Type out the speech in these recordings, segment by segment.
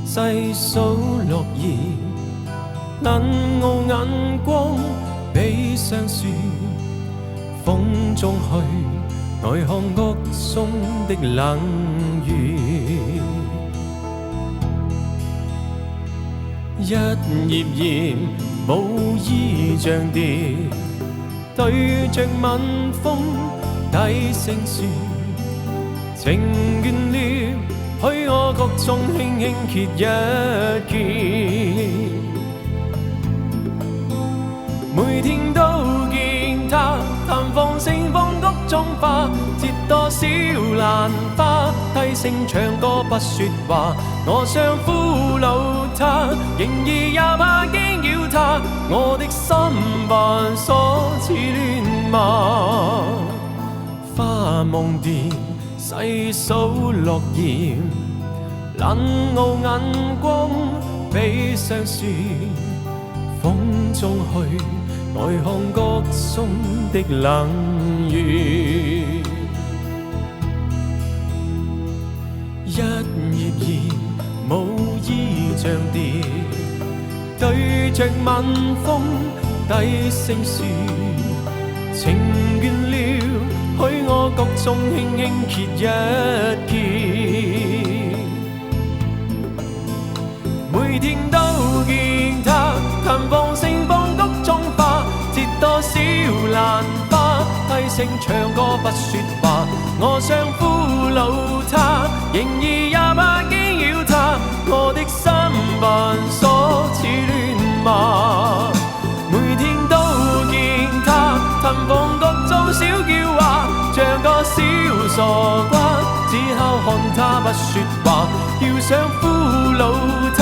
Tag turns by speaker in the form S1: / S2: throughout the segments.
S1: 細數落葉，冷傲眼光比上樹，風中去內看谷中的冷雨。一葉葉無意象調，對着晚風低聲說，情願了，許我谷中輕輕揭一揭。每天都見他綻放盛放谷中花，折多少蘭花，低聲唱歌不說話。我想俘虜他，仍然也怕驚擾他，我的心煩鎖似亂麻。花夢蝶細數落葉，冷傲眼光比上樹，風中去內看谷中的冷雨。一葉葉無意象調，對着晚風低聲說，情願了，許我谷中輕輕揭一揭。每天都見他綻放盛放谷中花，折多少蘭花，低聲唱歌不說話。我想俘虜他，仍然也怕驚擾他，我的心煩鎖似亂麻。每天都見他綻放谷中小叫話，像個小傻瓜，只考看他不說話。要想俘虜他，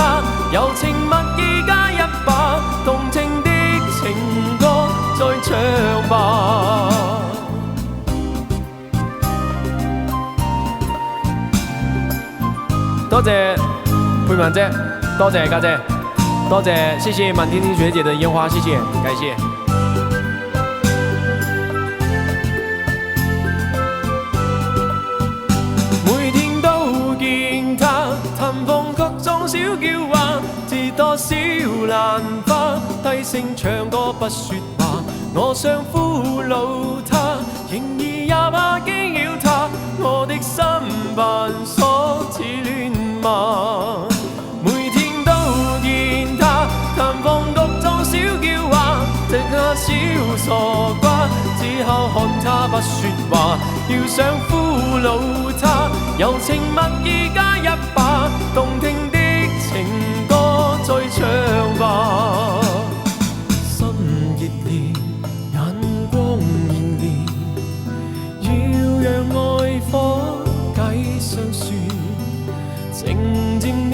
S1: 柔情蜜意加一把，動聽的情歌再唱吧。多謝佩文姐，多謝家姐，多謝，謝謝滿天星學姐的煙花，謝謝，感謝。每天都見他綻放各種小叫話，折多少蘭花，低聲唱歌不說話。我想俘虜他，仍然也怕驚擾他，我的心煩鎖似亂麻。每天都見他綻放谷中小叫話，這個小傻瓜，只好看他不說話。要想俘虜他，柔情蜜意加一把，動聽的情歌再唱吧。心熱烈，眼光豔烈，要讓愛火繼上樹，靜漸了，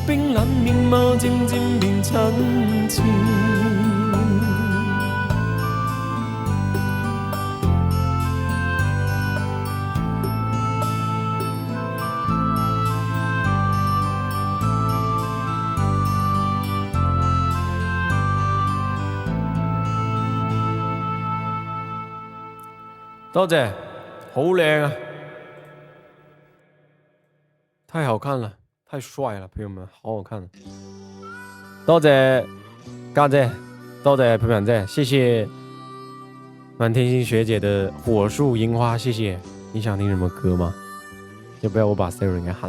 S1: 冰冷面貌漸漸變親切。多謝，好靚啊，太好看了，太帥了，朋友們，好好看。多謝家姐，多謝佩文姐，謝謝滿天星學姐的火樹櫻花，謝謝。你想聽什麼歌嗎？要不要我把 Siri 給喊？